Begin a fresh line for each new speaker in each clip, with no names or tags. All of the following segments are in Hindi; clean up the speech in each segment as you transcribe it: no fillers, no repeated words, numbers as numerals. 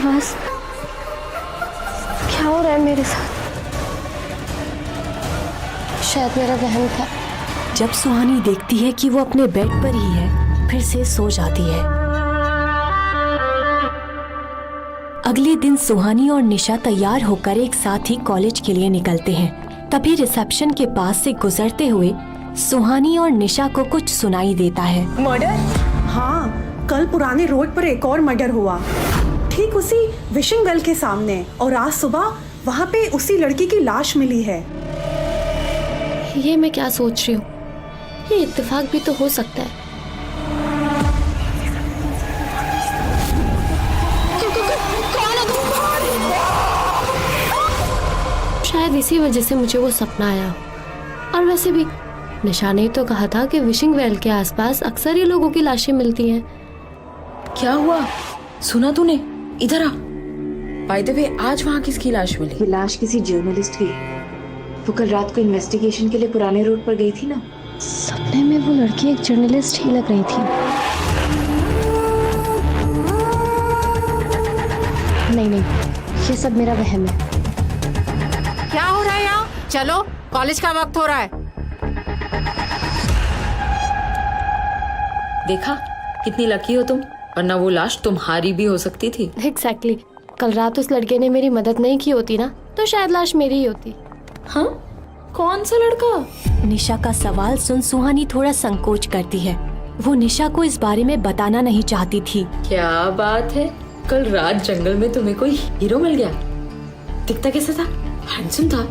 आवाज, क्या हो रहा है मेरे साथ? शायद मेरा वहम था।
जब सुहानी देखती है कि वो अपने बेड पर ही है, फिर से सो जाती है। अगले दिन सुहानी और निशा तैयार होकर एक साथ ही कॉलेज के लिए निकलते हैं। तभी रिसेप्शन के पास से गुजरते हुए सुहानी और निशा को कुछ सुनाई देता है।
मर्डर? हाँ, कल पुराने रोड पर एक और मर्डर हुआ, ठीक उसी विशिंग वेल के सामने, और आज सुबह वहाँ पे उसी लड़की की लाश मिली है।
ये मैं क्या सोच रही हूँ? ये इत्तेफाक भी तो हो सकता है। शायद इसी वजह से मुझे वो सपना आया। और वैसे भी निशा ने तो कहा था कि विशिंग वेल के आसपास अक्सर ही लोगों की लाशें मिलती हैं।
क्या हुआ? सुना तूने? इधर आ। बाय द वे, आज वहाँ किसकी लाश मिली?
ये लाश किसी जर्नलिस्ट की। वो कल रात को इन्वेस्टिगेशन के लिए पुराने रोड पर गई थी ना।
सपने में वो लड़की एक जर्नलिस्ट ही लग रही थी। नहीं, ये सब मेरा वहम है।
क्या हो रहा है यहाँ? चलो, कॉलेज का वक्त हो रहा है।
देखा, कितनी लकी हो तुम, वरना वो लाश तुम्हारी भी हो सकती थी।
एग्जैक्टली। कल रात उस लड़के ने मेरी मदद नहीं की होती ना, तो शायद लाश मेरी ही होती।
हाँ? कौन सा लड़का?
निशा का सवाल सुन सुहानी थोड़ा संकोच करती है। वो निशा को इस बारे में बताना नहीं चाहती थी।
क्या बात है, कल रात जंगल में तुम्हें कोई हीरो मिल गया? दिखता कैसा था? हैंडसम था।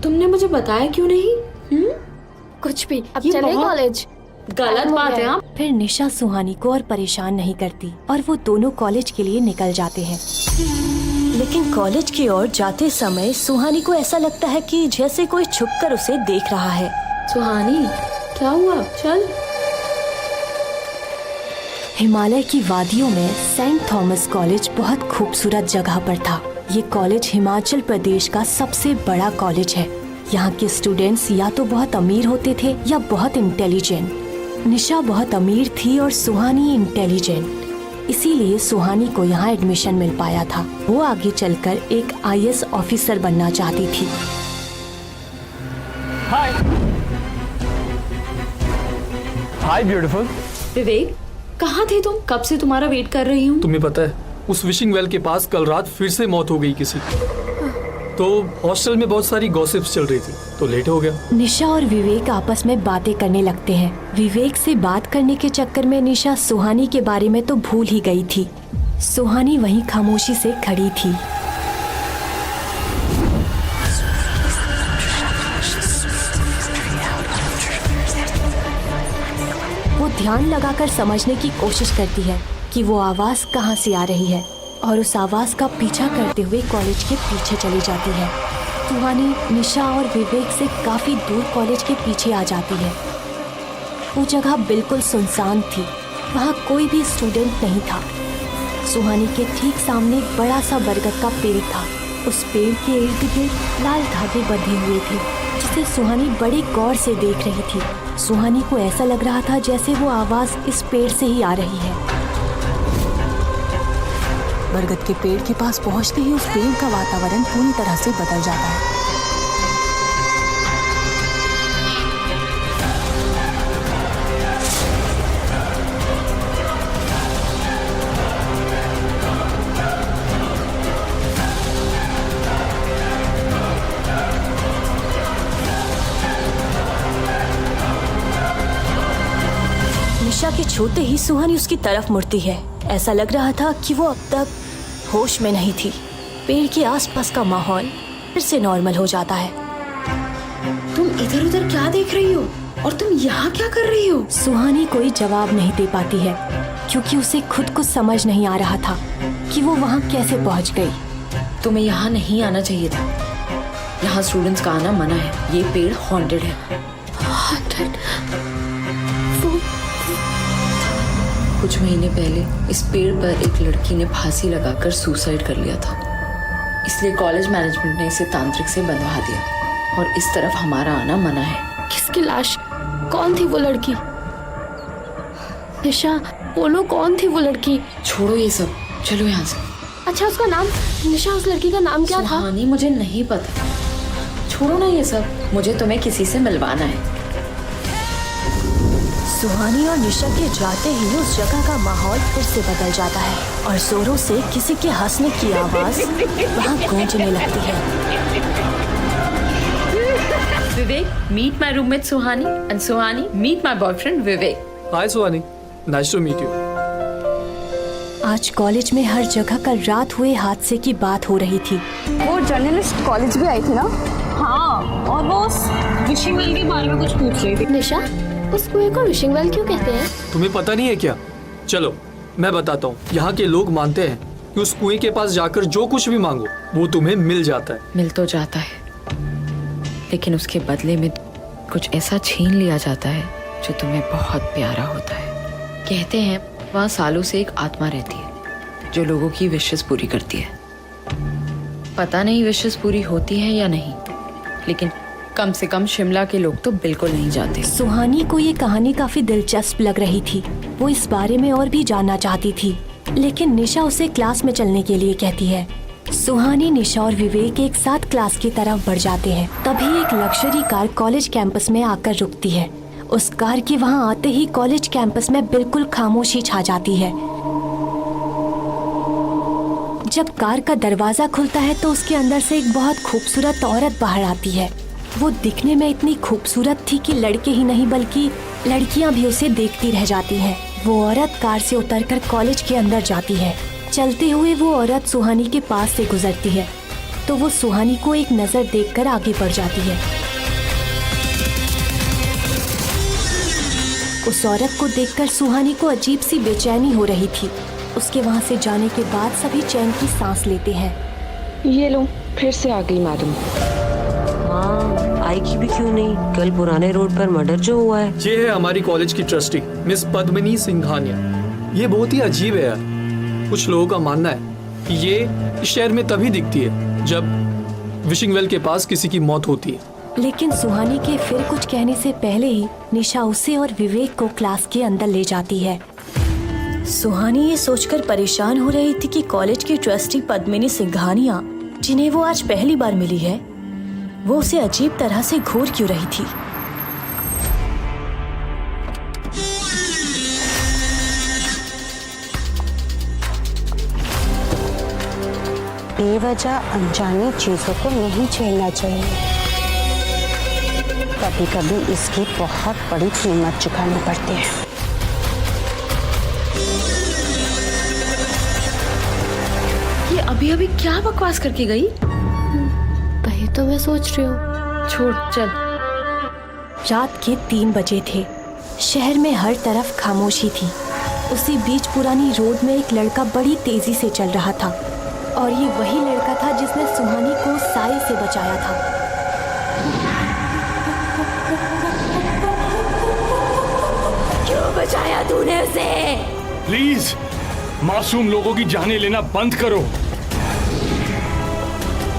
तुमने मुझे बताया क्यों नहीं?
कुछ भी। अब
ये
चले
बहुत
कॉलेज।
गलत बात है।
फिर निशा सुहानी को और परेशान नहीं करती और वो दोनों कॉलेज के लिए निकल जाते हैं। लेकिन कॉलेज की ओर जाते समय सुहानी को ऐसा लगता है कि जैसे कोई छुपकर उसे देख रहा है।
सुहानी, क्या हुआ? चल।
हिमालय की वादियों में सेंट थॉमस कॉलेज बहुत खूबसूरत जगह पर था। ये कॉलेज हिमाचल प्रदेश का सबसे बड़ा कॉलेज है। यहाँ के स्टूडेंट्स या तो बहुत अमीर होते थे या बहुत इंटेलिजेंट। निशा बहुत अमीर थी और सुहानी इंटेलिजेंट, इसीलिए सुहानी को यहाँ एडमिशन मिल पाया था। वो आगे चलकर एक IAS ऑफिसर बनना चाहती थी।
हाय ब्यूटीफुल।
विवेक, कहाँ थे तुम? कब से तुम्हारा वेट कर रही हूँ।
तुम्हें पता है, उस विशिंग वेल के पास कल रात फिर से मौत हो गई किसी की। तो हॉस्टल में बहुत सारी गॉसिप्स चल रही थी, तो लेट हो गया।
निशा और विवेक आपस में बातें करने लगते हैं। विवेक से बात करने के चक्कर में निशा सुहानी के बारे में तो भूल ही गई थी। सुहानी वहीं खामोशी से खड़ी थी। वो ध्यान लगाकर समझने की कोशिश करती है कि वो आवाज कहाँ से आ रही है और उस आवाज का पीछा करते हुए कॉलेज के पीछे चली जाती है। सुहानी निशा और विवेक से काफी दूर कॉलेज के पीछे आ जाती है। वो जगह बिल्कुल सुनसान थी, वहाँ कोई भी स्टूडेंट नहीं था। सुहानी के ठीक सामने एक बड़ा सा बरगद का पेड़ था। उस पेड़ के इर्द गिर्द लाल धागे बंधे हुए थे, जिसे सुहानी बड़े गौर से देख रही थी। सुहानी को ऐसा लग रहा था जैसे वो आवाज इस पेड़ से ही आ रही है। बरगद के पेड़ के पास पहुंचते ही उस पेड़ का वातावरण पूरी तरह से बदल जाता है। निशा के छूते ही सुहानी उसकी तरफ मुड़ती है। ऐसा लग रहा था कि वो अब तक होश में नहीं थी। पेड़ के आसपास का माहौल फिर से नॉर्मल हो जाता है।
तुम इधर उधर क्या देख रही हो? और तुम यहाँ क्या कर रही हो?
सुहानी कोई जवाब नहीं दे पाती है, क्योंकि उसे खुद को समझ नहीं आ रहा था कि वो वहाँ कैसे पहुँच गई।
तुम्हें यहाँ नहीं आना चाहिए था। यहाँ स्टूडेंट्स का आना मना है। ये पेड़ हॉन्टेड है।
हॉन्टेड?
कुछ महीने पहले इस पेड़ पर एक लड़की ने फांसी लगाकर सुसाइड कर लिया था, इसलिए कॉलेज मैनेजमेंट ने इसे तांत्रिक से बंधवा दिया और इस तरफ हमारा आना मना है।
किसकी लाश? कौन थी वो लड़की? निशा, बोलो कौन थी वो लड़की?
छोड़ो ये सब, चलो यहाँ से।
अच्छा उसका नाम, निशा उस लड़की का नाम क्या था?
सुहानी, मुझे नहीं पता। छोड़ो ना ये सब, मुझे तुम्हें किसी से मिलवाना है।
सुहानी और निशा के जाते ही उस जगह का माहौल फिर से बदल जाता है और जोरों से किसी के हंसने की आवाज वहाँ गूंजने लगती है।
Vivek, meet my roommate Suhani, and Suhani meet my boyfriend Vivek.
Hi Suhani, nice to meet you.
आज कॉलेज में हर जगह कल रात हुए हादसे की बात हो रही थी।
वो जर्नलिस्ट कॉलेज भी आई थी ना? हाँ, और वो उस विशिंग वेल के बारे में कुछ पूछ रही थी।
निशा, उस कुएं को विशिंग वेल क्यों कहते हैं?
तुम्हें पता नहीं है क्या? चलो मैं बताता हूँ। यहाँ के लोग मानते हैं कि उस कुएं के पास जाकर जो कुछ भी मांगो वो तुम्हें मिल जाता है।
मिल तो जाता है, लेकिन उसके बदले में कुछ ऐसा छीन लिया जाता है जो तुम्हें बहुत प्यारा होता है। कहते हैं वहाँ सालों से एक आत्मा रहती है जो लोगों की विशेस पूरी करती है। पता नहीं विशेस पूरी होती है या नहीं, लेकिन कम से कम शिमला के लोग तो बिल्कुल नहीं जाते।
सुहानी को ये कहानी काफी दिलचस्प लग रही थी। वो इस बारे में और भी जानना चाहती थी, लेकिन निशा उसे क्लास में चलने के लिए कहती है। सुहानी, निशा और विवेक एक साथ क्लास की तरफ बढ़ जाते हैं। तभी एक लग्जरी कार कॉलेज कैंपस में आकर रुकती है। उस कार के वहाँ आते ही कॉलेज कैंपस में बिल्कुल खामोशी छा जाती है। जब कार का दरवाजा खुलता है तो उसके अंदर से एक बहुत खूबसूरत औरत बाहर आती है। वो दिखने में इतनी खूबसूरत थी कि लड़के ही नहीं बल्कि लड़कियां भी उसे देखती रह जाती हैं। वो औरत कार से उतरकर कॉलेज के अंदर जाती है। चलते हुए वो औरत सुहानी के पास से गुजरती है तो वो सुहानी को एक नजर देखकर आगे बढ़ जाती है। उस औरत को देखकर सुहानी को अजीब सी बेचैनी हो रही थी। उसके वहाँ से जाने के बाद सभी चैन की सांस लेते हैं।
ये लो, फिर से आ गई मैडम।
हाँ, आएगी भी क्यों नहीं। कल पुराने रोड पर मर्डर जो हुआ है।
ये है हमारी कॉलेज की ट्रस्टी मिस पद्मिनी सिंघानिया। ये बहुत ही अजीब है यार। कुछ लोगों का मानना है कि ये इस शहर में तभी दिखती है जब विशिंग वेल के पास किसी की मौत होती है।
लेकिन सुहानी के फिर कुछ कहने से पहले ही निशा उसे और विवेक को क्लास के अंदर ले जाती है। सुहानी ये सोचकर परेशान हो रही थी कि कॉलेज की ट्रस्टी पद्मिनी सिंघानिया, जिन्हें वो आज पहली बार मिली है, वो उसे अजीब तरह से घूर क्यों रही थी।
बेवजह अनजानी चीजों को नहीं छेड़ना चाहिए। कभी कभी इसकी बहुत बड़ी कीमत चुकानी पड़ती है।
ये अभी अभी क्या बकवास करके गई?
वही तो मैं सोच रही हूँ।
छोड़, चल।
रात के 3 बजे थे। शहर में हर तरफ खामोशी थी। उसी बीच पुरानी रोड में एक लड़का बड़ी तेजी से चल रहा था और ये वही लड़का था जिसने सुहानी को साए से बचाया था।
क्यों बचाया तूने उसे?
प्लीज मासूम लोगों की जानें लेना बंद करो।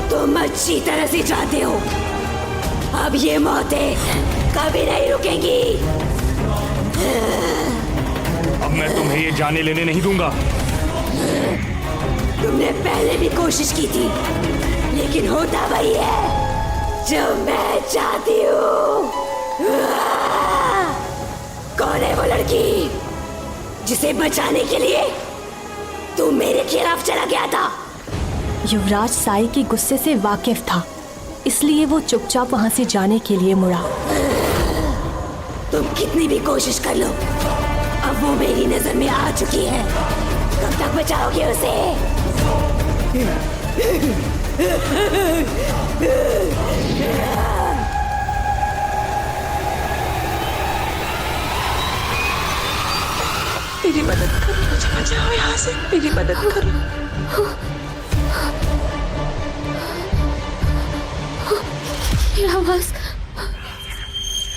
तुम अच्छी तरह से जानते हो अब ये मौतें कभी नहीं रुकेंगी।
अब मैं तुम्हें ये जाने लेने नहीं दूंगा।
तुमने पहले भी कोशिश की थी, लेकिन होता वही है जो मैं चाहती हूँ। कौन है वो लड़की जिसे बचाने के लिए तू मेरे खिलाफ चला गया था?
युवराज साई के गुस्से से वाकिफ था, इसलिए वो चुपचाप वहाँ से जाने के लिए मुड़ा।
तुम कितनी भी कोशिश कर लो, अब वो मेरी नजर में आ चुकी है। कब तक बचाओगे उसे?
मेरी मदद करो, मुझे बचाओ यहाँ से। मेरी मदद करो।
ये आवाज,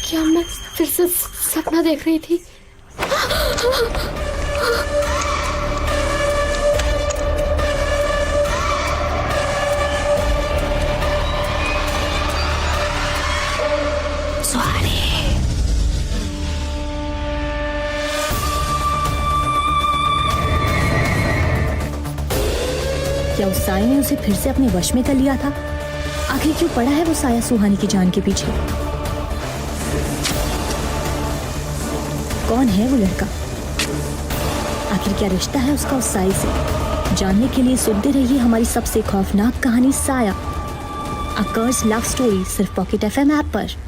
क्या मैं फिर से सपना देख रही थी?
क्या उस साया ने उसे फिर से अपने वश में कर लिया था? आखिर क्यों पड़ा है वो साया सुहानी की जान के पीछे? कौन है वो लड़का? आखिर क्या रिश्ता है उसका उस साये से? जानने के लिए सुनते रहिए हमारी सबसे खौफनाक कहानी साया, अ कर्स लव स्टोरी, सिर्फ पॉकेट FM ऐप पर।